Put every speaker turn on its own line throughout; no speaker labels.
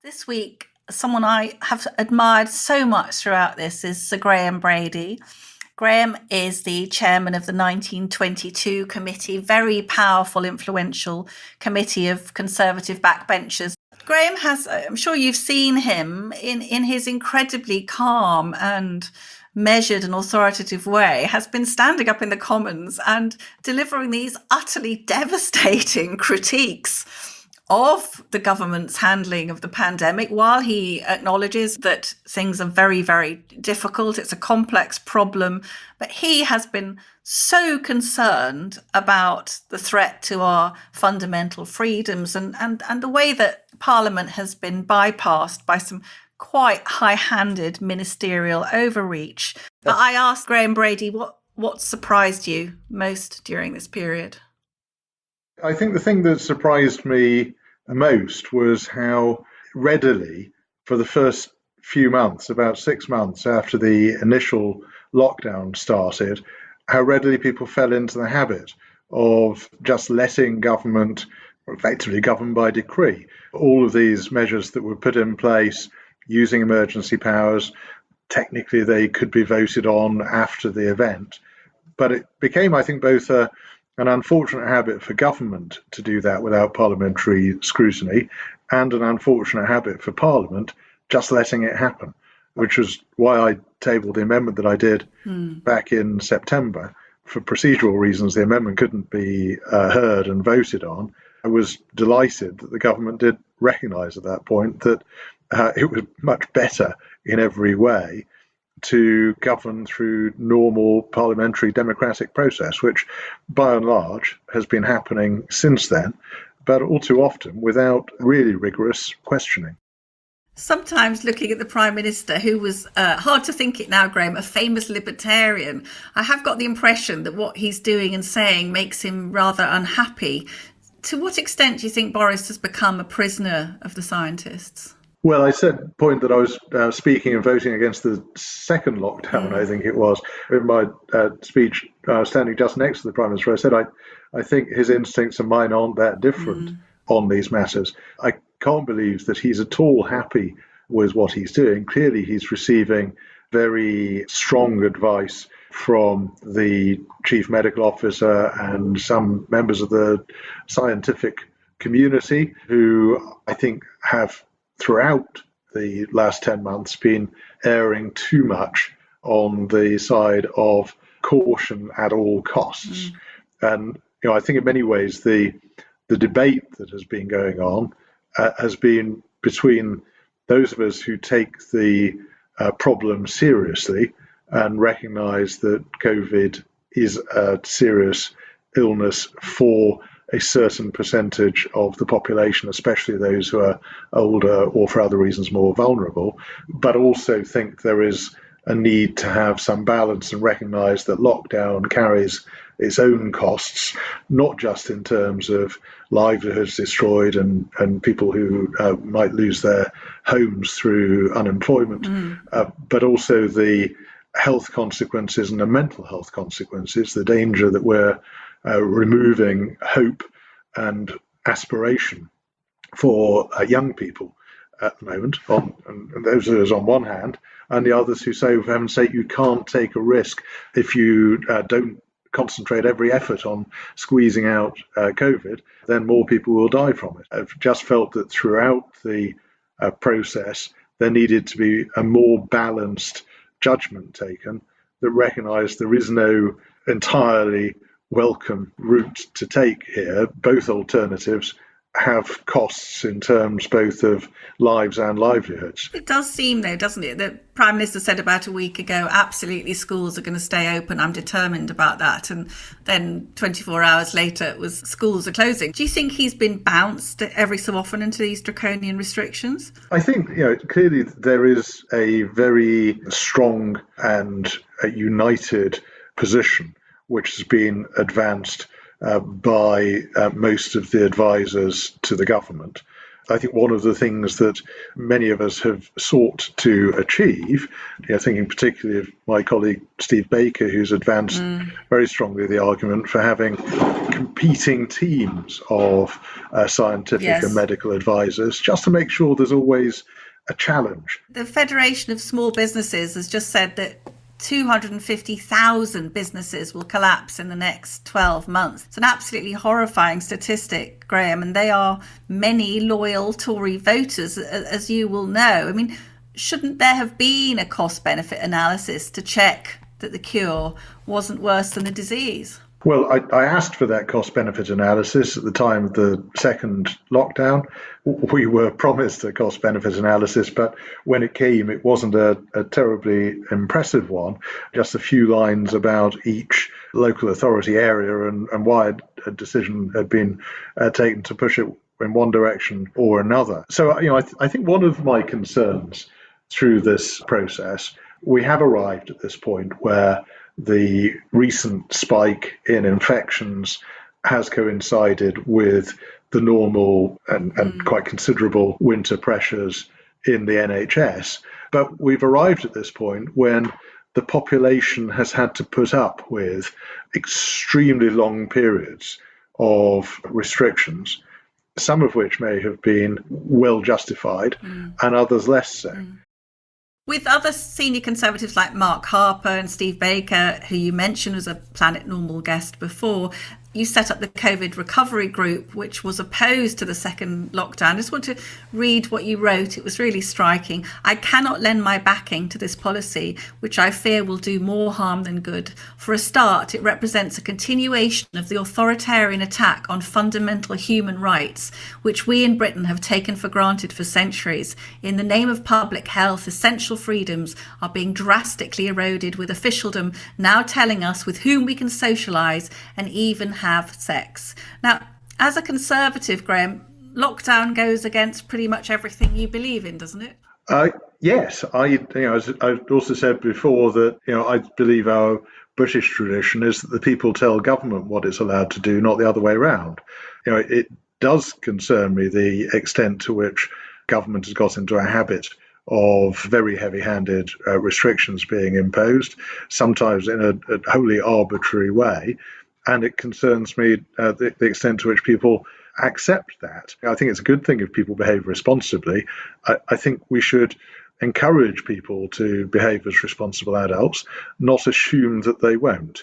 This week, someone I have admired so much throughout this is Sir Graham Brady. Graham is the chairman of the 1922 committee, very powerful, influential committee of Conservative backbenchers. Graham has, I'm sure you've seen him in his incredibly calm and measured and authoritative way, has been standing up in the Commons and delivering these utterly devastating critiques of the government's handling of the pandemic, while he acknowledges that things are very, very difficult. It's a complex problem, but he has been so concerned about the threat to our fundamental freedoms and the way that Parliament has been bypassed by some quite high-handed ministerial overreach. But I asked Graham Brady what surprised you most during this period?
I think the thing that surprised me most was how readily, for the first few months, about 6 months after the initial lockdown started, how readily people fell into the habit of just letting government effectively govern by decree. All of these measures that were put in place using emergency powers, technically they could be voted on after the event. But it became, I think, both an unfortunate habit for government to do that without parliamentary scrutiny, and an unfortunate habit for Parliament just letting it happen, which was why I tabled the amendment that I did back in September. For procedural reasons, the amendment couldn't be heard and voted on. I was delighted that the government did recognise at that point that it was much better in every way to govern through normal parliamentary democratic process, which by and large has been happening since then, but all too often without really rigorous questioning.
Sometimes looking at the Prime Minister, who was, hard to think it now, Graham, a famous libertarian, I have got the impression that what he's doing and saying makes him rather unhappy. To what extent do you think Boris has become a prisoner of the scientists?
Well, I said point that I was speaking and voting against the second lockdown, I think it was. In my speech, standing just next to the Prime Minister, I said I think his instincts and mine aren't that different on these matters. I can't believe that he's at all happy with what he's doing. Clearly, he's receiving very strong advice from the Chief Medical Officer and some members of the scientific community who I think have throughout the last 10 months been erring too much on the side of caution at all costs. And I think in many ways the debate that has been going on has been between those of us who take the problem seriously and recognise that COVID is a serious illness for a certain percentage of the population, especially those who are older or for other reasons more vulnerable, but also think there is a need to have some balance and recognise that lockdown carries its own costs, not just in terms of livelihoods destroyed and people who might lose their homes through unemployment, but also the health consequences and the mental health consequences, the danger that we're removing hope and aspiration for young people at the moment, and those of us on one hand, and the others who say, for heaven's sake, you can't take a risk if you don't concentrate every effort on squeezing out COVID, then more people will die from it. I've just felt that throughout the process, there needed to be a more balanced judgment taken that recognised there is no entirely welcome route to take here. Both alternatives have costs in terms both of lives and livelihoods.
It does seem, though, doesn't it? The Prime Minister said about a week ago, absolutely, schools are going to stay open. I'm determined about that. And then 24 hours later, it was schools are closing. Do you think he's been bounced every so often into these draconian restrictions?
I think, clearly there is a very strong and united position which has been advanced by most of the advisors to the government. I think one of the things that many of us have sought to achieve, thinking particularly of my colleague Steve Baker, who's advanced very strongly the argument for having competing teams of scientific and medical advisors, just to make sure there's always a challenge.
The Federation of Small Businesses has just said that 250,000 businesses will collapse in the next 12 months. It's an absolutely horrifying statistic, Graham, and they are many loyal Tory voters, as you will know. I mean, shouldn't there have been a cost-benefit analysis to check that the cure wasn't worse than the disease?
Well, I asked for that cost-benefit analysis at the time of the second lockdown. We were promised a cost-benefit analysis, but when it came, it wasn't a terribly impressive one, just a few lines about each local authority area and why a decision had been taken to push it in one direction or another. So, I think one of my concerns through this process, we have arrived at this point where the recent spike in infections has coincided with the normal and quite considerable winter pressures in the NHS. But we've arrived at this point when the population has had to put up with extremely long periods of restrictions, some of which may have been well justified and others less so.
With other senior Conservatives like Mark Harper and Steve Baker, who you mentioned was a Planet Normal guest before, you set up the COVID recovery group, which was opposed to the second lockdown. I just want to read what you wrote. It was really striking. I cannot lend my backing to this policy, which I fear will do more harm than good. For a start, it represents a continuation of the authoritarian attack on fundamental human rights, which we in Britain have taken for granted for centuries. In the name of public health, essential freedoms are being drastically eroded, with officialdom now telling us with whom we can socialise and even have sex. Now, as a Conservative, Graham, lockdown goes against pretty much everything you believe in, doesn't it?
Yes, as I also said before, that I believe our British tradition is that the people tell government what it's allowed to do, not the other way around. It does concern me the extent to which government has got into a habit of very heavy-handed restrictions being imposed, sometimes in a wholly arbitrary way. And it concerns me the extent to which people accept that. I think it's a good thing if people behave responsibly. I think we should encourage people to behave as responsible adults, not assume that they won't.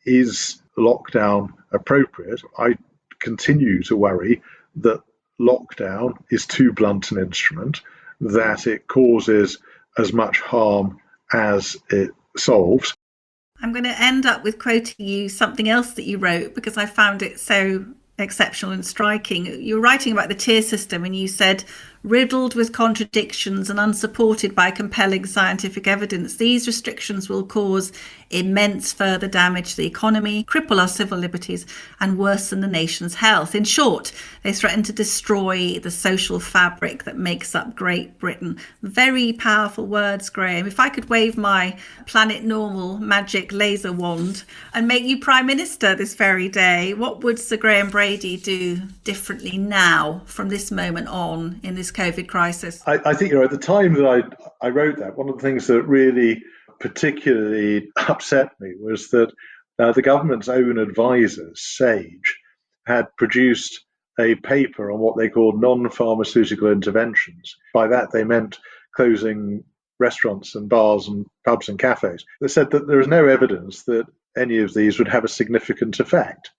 Is lockdown appropriate? I continue to worry that lockdown is too blunt an instrument, that it causes as much harm as it solves.
I'm going to end up with quoting you something else that you wrote because I found it so exceptional and striking. You were writing about the tier system and you said, riddled with contradictions and unsupported by compelling scientific evidence, these restrictions will cause immense further damage to the economy, cripple our civil liberties, and worsen the nation's health. In short, they threaten to destroy the social fabric that makes up Great Britain. Very powerful words, Graham. If I could wave my Planet Normal magic laser wand and make you Prime Minister this very day, what would Sir Graham Brady do differently now from this moment on in this COVID crisis?
I think, at the time that I wrote that, one of the things that really particularly upset me was that the government's own advisors, SAGE, had produced a paper on what they called non-pharmaceutical interventions. By that, they meant closing restaurants and bars and pubs and cafes. They said that there is no evidence that any of these would have a significant effect.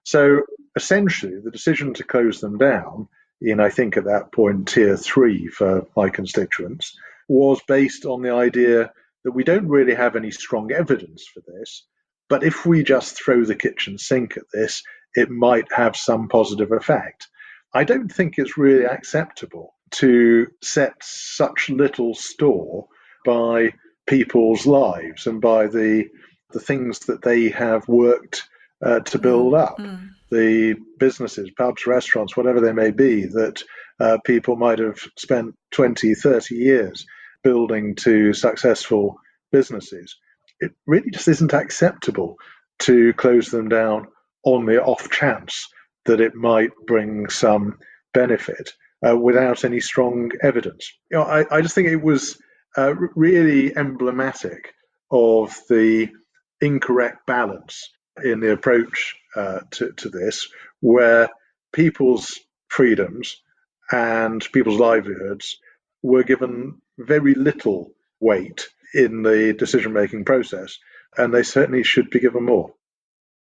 So essentially, the decision to close them down in, I think at that point, tier 3 for my constituents, was based on the idea that we don't really have any strong evidence for this, but if we just throw the kitchen sink at this, it might have some positive effect. I don't think it's really acceptable to set such little store by people's lives and by the things that they have worked to build up. The businesses, pubs, restaurants, whatever they may be, that people might have spent 20, 30 years building to successful businesses. It really just isn't acceptable to close them down on the off chance that it might bring some benefit. without any strong evidence. I just think it was really emblematic of the incorrect balance in the approach to this, where people's freedoms and people's livelihoods were given very little weight in the decision-making process, and they certainly should be given more.